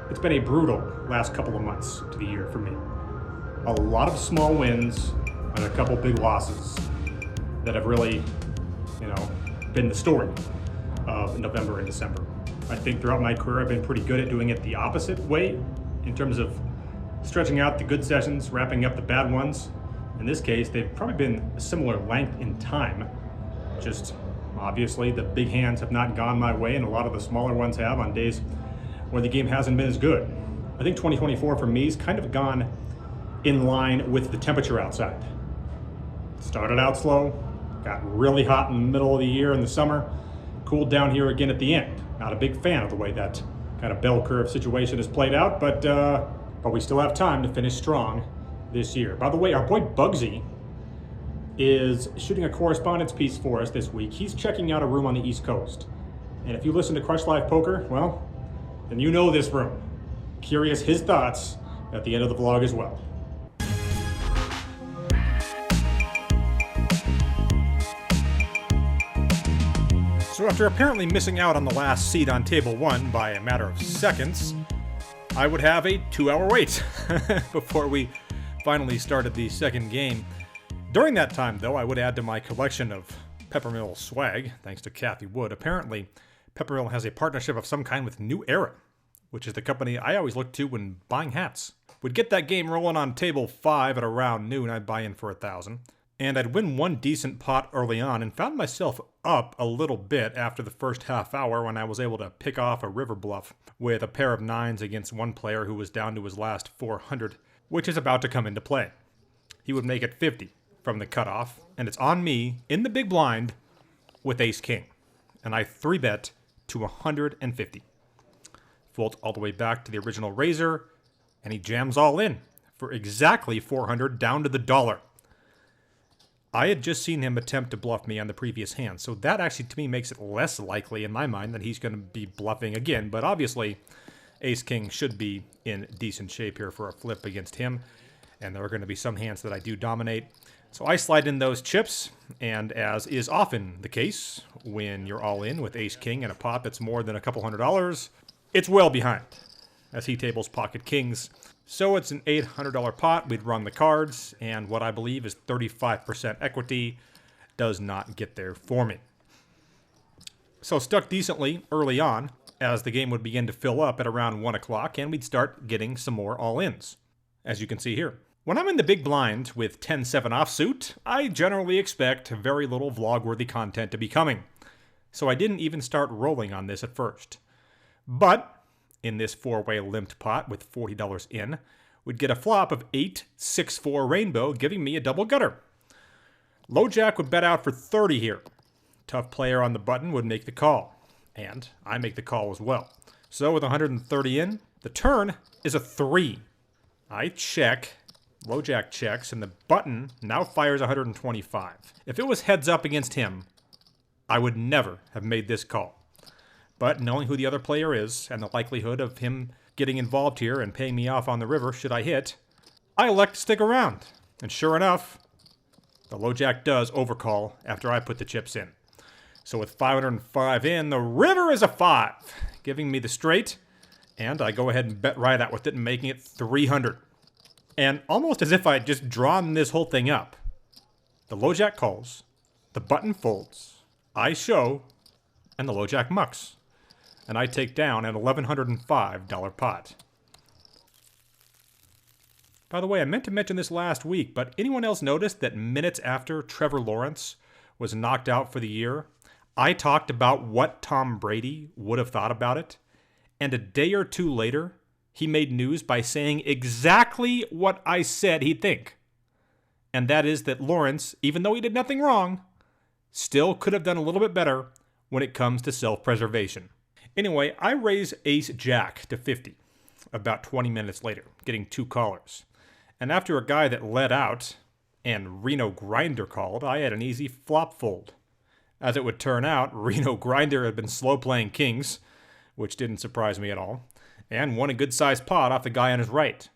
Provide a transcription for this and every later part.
It's been a brutal last couple of months to the year for me. A lot of small wins and a couple big losses that have really, been the story of November and December. I think throughout my career I've been pretty good at doing it the opposite way in terms of stretching out the good sessions, wrapping up the bad ones. In this case, they've probably been a similar length in time. Just obviously the big hands have not gone my way and a lot of the smaller ones have on days where the game hasn't been as good. I think 2024 for me has kind of gone in line with the temperature outside. Started out slow, got really hot in the middle of the year in the summer, cooled down here again at the end. Not a big fan of the way that kind of bell curve situation has played out, but we still have time to finish strong this year. By the way, our boy Bugsy is shooting a correspondence piece for us this week. He's checking out a room on the East Coast. And if you listen to Crush Live Poker, well, then you know this room. Curious his thoughts at the end of the vlog as well. So after apparently missing out on the last seat on table 1 by a matter of seconds, I would have a 2-hour wait before we finally started the second game. During that time, though, I would add to my collection of Peppermill swag, thanks to Kathy Wood. Apparently, Peppermill has a partnership of some kind with New Era, which is the company I always look to when buying hats. We'd get that game rolling on table 5 at around noon. I'd buy in for 1,000. And I'd win one decent pot early on and found myself up a little bit after the first half hour when I was able to pick off a river bluff with a pair of 9s against one player who was down to his last 400, which is about to come into play. He would make it 50 from the cutoff, and it's on me in the big blind with ace-king. And I 3-bet to 150. Fold all the way back to the original raiser, and he jams all in for exactly 400 down to the dollar. I had just seen him attempt to bluff me on the previous hand, so that actually to me makes it less likely in my mind that he's going to be bluffing again, but obviously ace-king should be in decent shape here for a flip against him, and there are going to be some hands that I do dominate. So I slide in those chips, and as is often the case when you're all in with ace-king and a pot that's more than a couple $100, it's well behind as he tables pocket kings. So it's an $800 pot. We'd run the cards, and what I believe is 35% equity does not get there for me. So stuck decently early on as the game would begin to fill up at around 1 o'clock, and we'd start getting some more all-ins, as you can see here. When I'm in the big blind with 10-7 offsuit, I generally expect very little vlog-worthy content to be coming. So I didn't even start rolling on this at first. But in this 4-way limped pot with $40 in, we'd get a flop of 8-6-4 rainbow, giving me a double gutter. Low jack would bet out for 30 here. Tough player on the button would make the call, and I make the call as well. So with 130 in, the turn is a 3. I check, low jack checks, and the button now fires 125. If it was heads up against him, I would never have made this call. But knowing who the other player is, and the likelihood of him getting involved here and paying me off on the river should I hit, I elect to stick around. And sure enough, the low jack does overcall after I put the chips in. So with 505 in, the river is a 5, giving me the straight, and I go ahead and bet right out with it and making it 300. And almost as if I had just drawn this whole thing up, the low jack calls, the button folds, I show, and the low jack mucks. And I take down an $1,105 pot. By the way, I meant to mention this last week, but anyone else notice that minutes after Trevor Lawrence was knocked out for the year, I talked about what Tom Brady would have thought about it? And a day or two later, he made news by saying exactly what I said he'd think. And that is that Lawrence, even though he did nothing wrong, still could have done a little bit better when it comes to self-preservation. Anyway, I raise ace-jack to 50 about 20 minutes later, getting 2 callers. And after a guy that led out and Reno Grinder called, I had an easy flop fold. As it would turn out, Reno Grinder had been slow playing kings, which didn't surprise me at all, and won a good-sized pot off the guy on his right.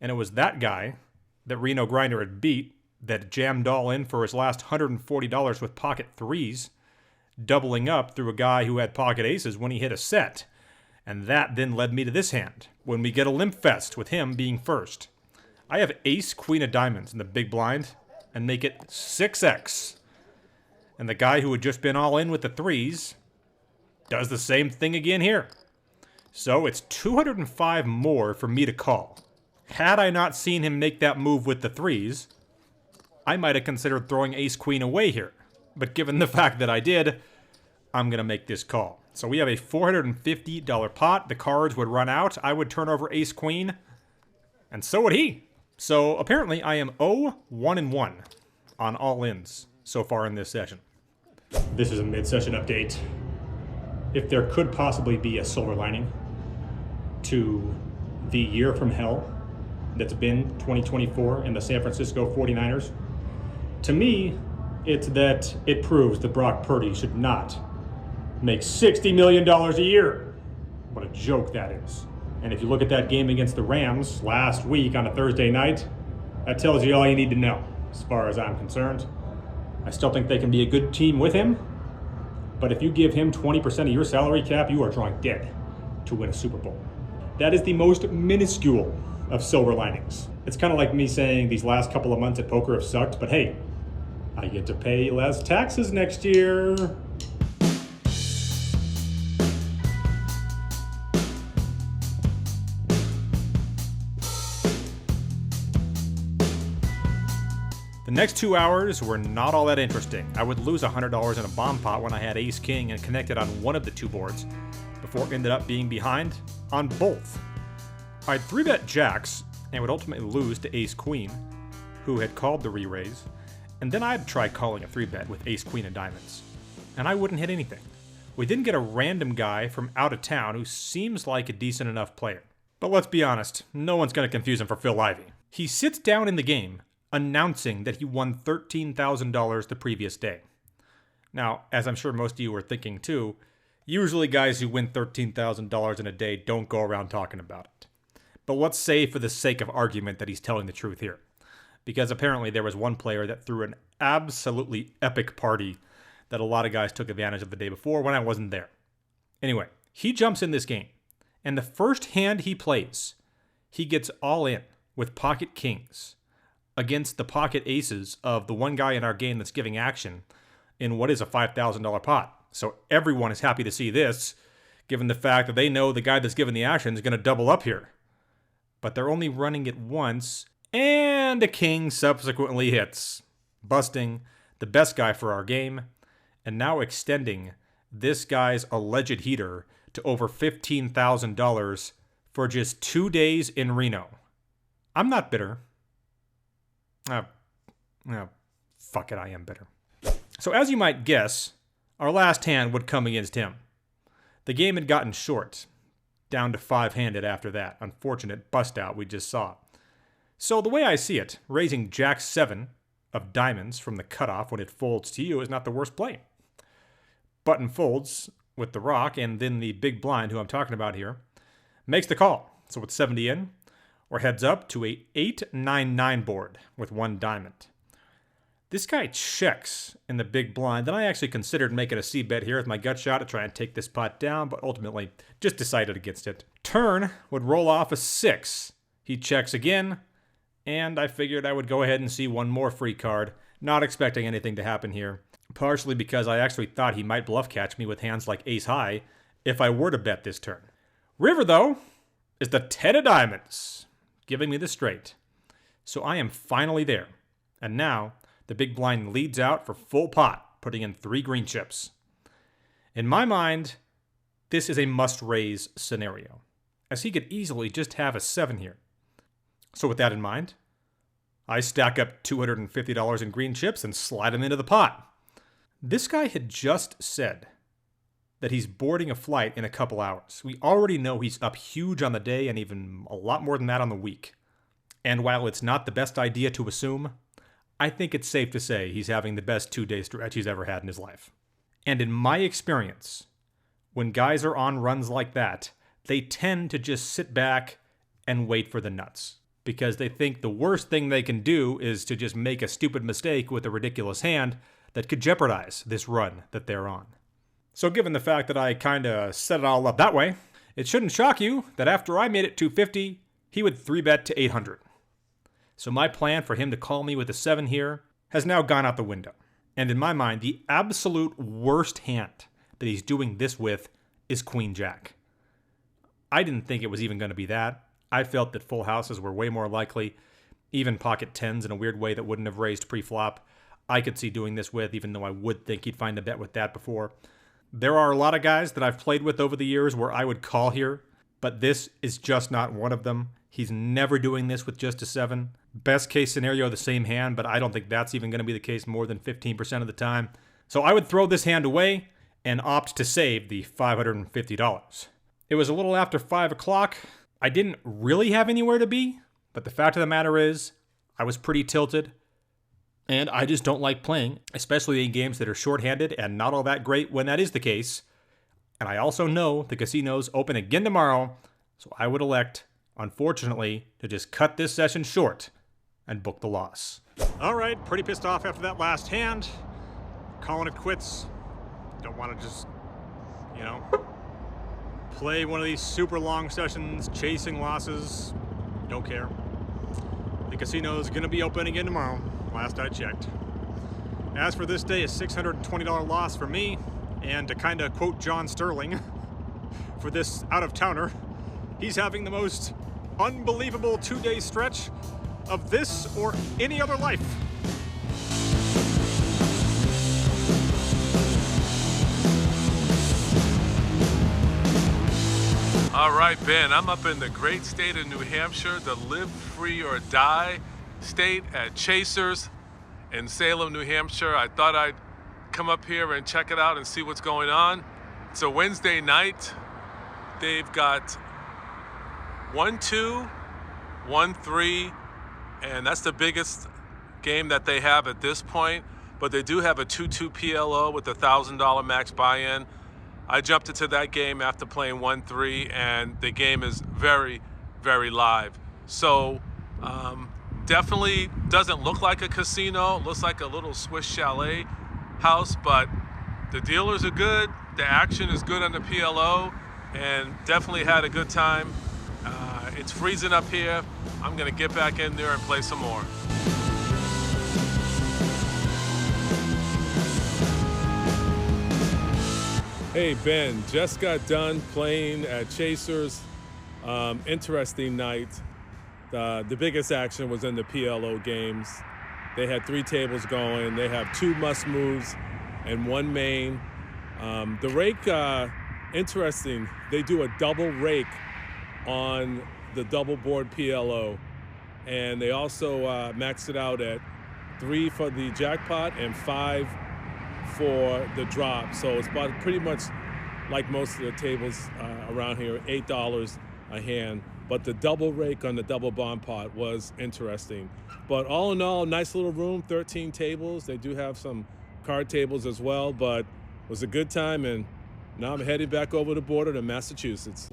And it was that guy that Reno Grinder had beat that jammed all in for his last $140 with pocket 3s, doubling up through a guy who had pocket aces when he hit a set. And that then led me to this hand, when we get a limp fest with him being first. I have ace queen of diamonds in the big blind and make it 6x. And the guy who had just been all in with the threes does the same thing again here. So it's 205 more for me to call. Had I not seen him make that move with the threes, I might have considered throwing ace queen away here. But given the fact that I did, I'm going to make this call. So we have a $450 pot. The cards would run out. I would turn over ace queen. And so would he. So apparently I am 0-1-1 on all-ins so far in this session. This is a mid-session update. If there could possibly be a silver lining to the year from hell that's been 2024 in the San Francisco 49ers, to me, it's that it proves that Brock Purdy should not make $60 million a year. What a joke that is. And if you look at that game against the Rams last week on a Thursday night, that tells you all you need to know as far as I'm concerned. I still think they can be a good team with him, but if you give him 20% of your salary cap, you are drawing dead to win a Super Bowl. That is the most minuscule of silver linings. It's kind of like me saying these last couple of months at poker have sucked, but hey, I get to pay less taxes next year. The next 2 hours were not all that interesting. I would lose $100 in a bomb pot when I had ace-king and connected on one of the two boards, before it ended up being behind on both. I'd 3-bet jacks and would ultimately lose to ace-queen, who had called the re-raise, and then I'd try calling a 3-bet with ace-queen and diamonds, and I wouldn't hit anything. We then get a random guy from out of town who seems like a decent enough player. But let's be honest, no one's going to confuse him for Phil Ivey. He sits down in the game, announcing that he won $13,000 the previous day. Now, as I'm sure most of you were thinking too, usually guys who win $13,000 in a day don't go around talking about it. But let's say for the sake of argument that he's telling the truth here. Because apparently there was one player that threw an absolutely epic party that a lot of guys took advantage of the day before when I wasn't there. Anyway, he jumps in this game, and the first hand he plays, he gets all in with pocket kings against the pocket aces of the one guy in our game that's giving action in what is a $5,000 pot. So everyone is happy to see this, given the fact that they know the guy that's giving the action is going to double up here. But they're only running it once, and a king subsequently hits, busting the best guy for our game, and now extending this guy's alleged heater to over $15,000 for just 2 days in Reno. I'm not bitter. Fuck it, I am bitter. So as you might guess, our last hand would come against him. The game had gotten short, down to 5-handed after that unfortunate bust out we just saw. So the way I see it, raising Jack 7 of diamonds from the cutoff when it folds to you is not the worst play. Button folds with the rock, and then the big blind, who I'm talking about here, makes the call. So with 70 in, or heads up to a 8-9-9 board with 1 diamond. This guy checks in the big blind, and I actually considered making a c-bet here with my gut shot to try and take this pot down, but ultimately just decided against it. Turn would roll off a 6. He checks again, and I figured I would go ahead and see one more free card, not expecting anything to happen here, partially because I actually thought he might bluff catch me with hands like ace-high if I were to bet this turn. River, though, is the 10 of diamonds, giving me the straight. So I am finally there. And now, the big blind leads out for full pot, putting in 3 green chips. In my mind, this is a must-raise scenario, as he could easily just have a 7 here. So with that in mind, I stack up $250 in green chips and slide them into the pot. This guy had just said that he's boarding a flight in a couple hours. We already know he's up huge on the day and even a lot more than that on the week. And while it's not the best idea to assume, I think it's safe to say he's having the best 2-day stretch he's ever had in his life. And in my experience, when guys are on runs like that, they tend to just sit back and wait for the nuts, because they think the worst thing they can do is to just make a stupid mistake with a ridiculous hand that could jeopardize this run that they're on. So given the fact that I kind of set it all up that way, It shouldn't shock you that after I made it 250, he would 3-bet to 800. So my plan for him to call me with a 7 here has now gone out the window. And in my mind, the absolute worst hand that he's doing this with is Queen Jack. I didn't think it was even going to be that. I felt that full houses were way more likely. Even pocket 10s in a weird way that wouldn't have raised pre-flop, I could see doing this with, even though I would think he'd find a bet with that before. There are a lot of guys that I've played with over the years where I would call here, but this is just not one of them. He's never doing this with just a 7. Best case scenario, the same hand, but I don't think that's even going to be the case more than 15% of the time. So I would throw this hand away and opt to save the $550. It was a little after 5 o'clock. I didn't really have anywhere to be, but the fact of the matter is, I was pretty tilted, and I just don't like playing, especially in games that are shorthanded and not all that great when that is the case. And I also know the casinos open again tomorrow, so I would elect, unfortunately, to just cut this session short and book the loss. All right, pretty pissed off after that last hand. Calling it quits. Don't want to just, play one of these super long sessions, chasing losses. Don't care. The casino is going to be open again tomorrow, last I checked. As for this day, a $620 loss for me, and to kind of quote John Sterling for this out-of-towner, he's having the most unbelievable 2-day stretch of this or any other life. All right, Ben, I'm up in the great state of New Hampshire, the live free or die state at Chasers in Salem, New Hampshire. I thought I'd come up here and check it out and see what's going on. It's a Wednesday night. They've got 1-2, 1-3, and that's the biggest game that they have at this point. But they do have a 2-2 PLO with a $1,000 max buy-in. I jumped into that game after playing 1-3, and the game is very, very live. So definitely doesn't look like a casino. It looks like a little Swiss chalet house, but the dealers are good. The action is good on the PLO, and definitely had a good time. It's freezing up here. I'm gonna get back in there and play some more. Hey Ben, just got done playing at Chasers. Interesting night. The biggest action was in the PLO games. They had 3 tables going. They have 2 must moves and 1 main. The rake, interesting. They do a double rake on the double board PLO. And they also maxed it out at 3 for the jackpot and 5 for the drop. So it's about pretty much like most of the tables around here, $8 a hand. But the double rake on the double bomb pot was interesting. But all in all, nice little room, 13 tables. They do have some card tables as well, but it was a good time, and now I'm heading back over the border to Massachusetts.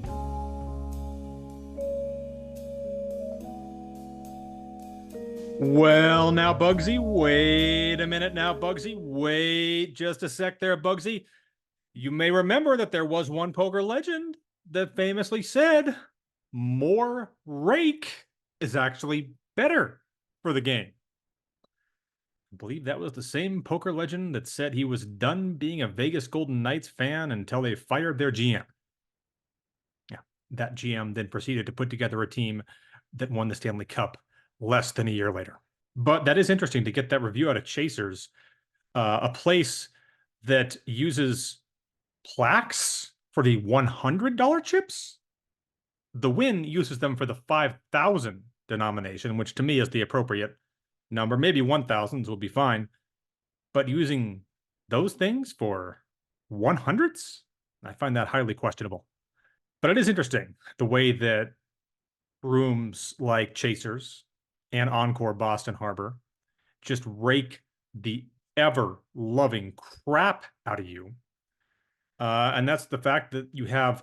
Well, now, Bugsy, wait a minute now, Bugsy. Wait just a sec there, Bugsy. You may remember that there was one poker legend that famously said more rake is actually better for the game. I believe that was the same poker legend that said he was done being a Vegas Golden Knights fan until they fired their GM. Yeah, that GM then proceeded to put together a team that won the Stanley Cup less than a year later. But that is interesting to get that review out of Chasers, a place that uses plaques for the $100 chips. The win uses them for the 5,000 denomination, which to me is the appropriate number. Maybe 1,000s will be fine, but using those things for 100s, I find that highly questionable. But it is interesting the way that rooms like Chasers and Encore Boston Harbor just rake the ever-loving crap out of you. And that's the fact that you have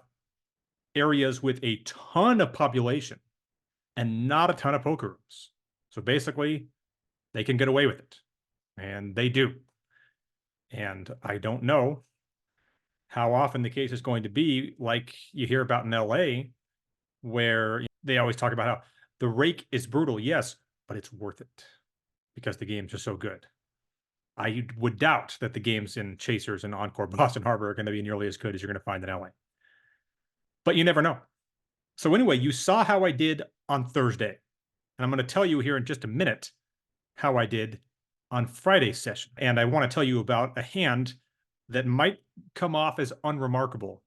areas with a ton of population and not a ton of poker rooms. So basically, they can get away with it. And they do. And I don't know how often the case is going to be like you hear about in LA, where they always talk about how the rake is brutal, yes, but it's worth it because the games are so good. I would doubt that the games in Chasers and Encore Boston Harbor are going to be nearly as good as you're going to find in LA. But you never know. So anyway, you saw how I did on Thursday. And I'm going to tell you here in just a minute how I did on Friday's session. And I want to tell you about a hand that might come off as unremarkable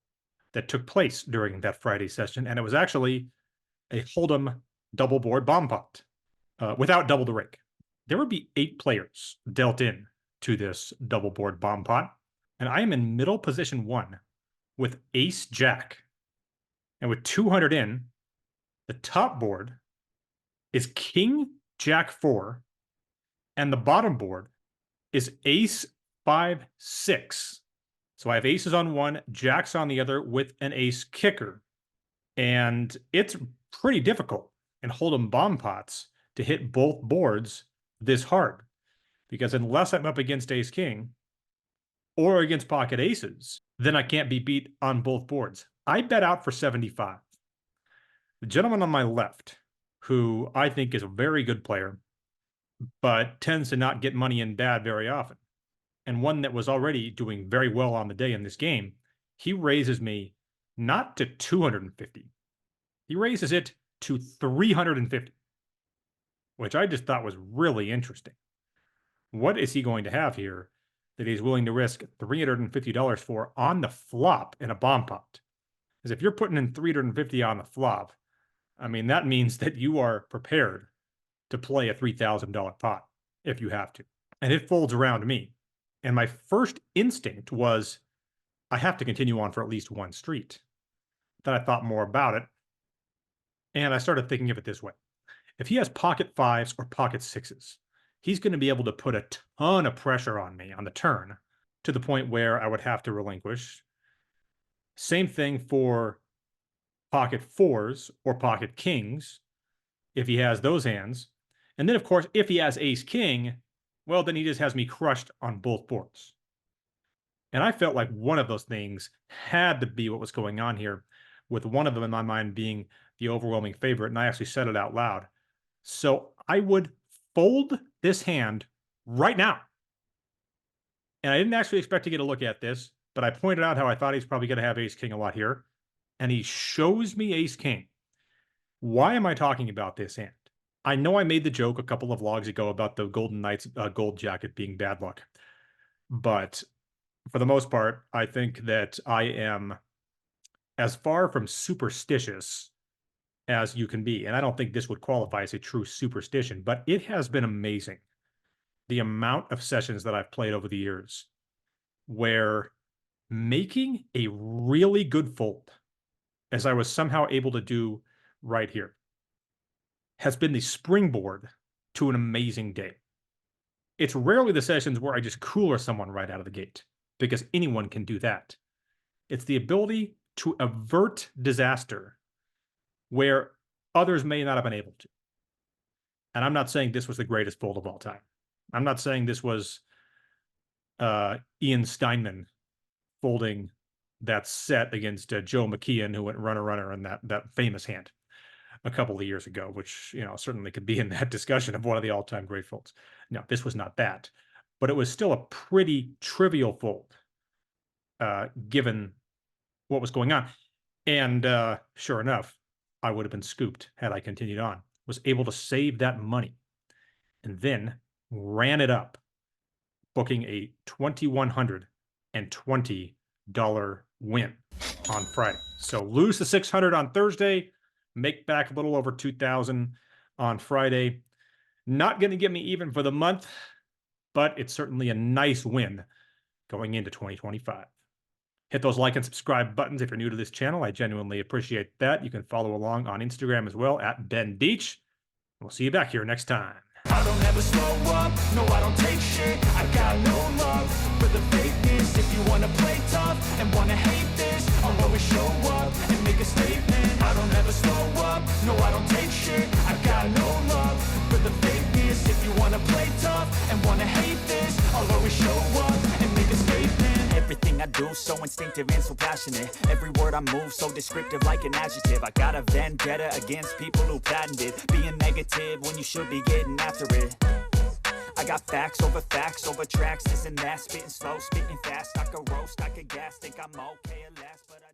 that took place during that Friday session. And it was actually a Hold'em double board bomb pot without double the rake. There would be 8 players dealt in to this double board bomb pot. And I am in middle position 1 with ace jack. And with 200 in, the top board is king jack 4. And the bottom board is ace 5 6. So I have aces on one, jacks on the other with an ace kicker. And it's pretty difficult in Hold'em bomb pots to hit both boards this hard. Because unless I'm up against ace king or against pocket aces, then I can't be beat on both boards. I bet out for 75. The gentleman on my left, who I think is a very good player, but tends to not get money in bad very often, and one that was already doing very well on the day in this game, he raises me not to 250. He raises it to 350, which I just thought was really interesting. What is he going to have here that he's willing to risk $350 for on the flop in a bomb pot? Because if you're putting in 350 on the flop, I mean, that means that you are prepared to play a $3,000 pot if you have to. And it folds around me. And my first instinct was, I have to continue on for at least one street. Then I thought more about it. And I started thinking of it this way. If he has pocket 5s or pocket 6s, he's going to be able to put a ton of pressure on me on the turn to the point where I would have to relinquish. Same thing for pocket 4s or pocket kings, if he has those hands. And then, of course, if he has ace king, well, then he just has me crushed on both boards. And I felt like one of those things had to be what was going on here, with one of them in my mind being the overwhelming favorite. And I actually said it out loud. So I would fold this hand right now. And I didn't actually expect to get a look at this, but I pointed out how I thought he's probably going to have ace king a lot here. And he shows me ace king. Why am I talking about this hand? I know I made the joke a couple of vlogs ago about the Golden Knights gold jacket being bad luck. But for the most part, I think that I am as far from superstitious as you can be. And I don't think this would qualify as a true superstition, but it has been amazing the amount of sessions that I've played over the years where making a really good fold, as I was somehow able to do right here, has been the springboard to an amazing day. It's rarely the sessions where I just cooler someone right out of the gate, because anyone can do that. It's the ability to avert disaster where others may not have been able to. And I'm not saying this was the greatest fold of all time. I'm not saying this was Ian Steinman folding that set against Joe McKeon, who went runner in that famous hand a couple of years ago, which, you know, certainly could be in that discussion of one of the all-time great folds. No, this was not that, but it was still a pretty trivial fold, given what was going on. And sure enough, I would have been scooped had I continued on. Was able to save that money and then ran it up, booking a $2,120 win on Friday. So lose the 600 on Thursday, make back a little over 2,000 on Friday. Not going to get me even for the month, but it's certainly a nice win going into 2025. Hit those like and subscribe buttons if you're new to this channel. I genuinely appreciate that. You can follow along on Instagram as well at bendeach. We'll see you back here next time. I don't ever slow up, no I don't take shit. I got no love for the fakeness. If you wanna play tough and wanna hate this, I'll always show up and make a statement. I don't ever slow up, no I don't take shit. I got no love for the fakeness. If you wanna play tough and wanna hate this, I'll always show up and make a statement. Everything I do so instinctive and so passionate. Every word I move so descriptive like an adjective. I got a vendetta against people who patented being negative when you should be getting after it. I got facts over tracks, this and that. Spitting slow, spitting fast. I could roast, I could gas. Think I'm okay at last, but I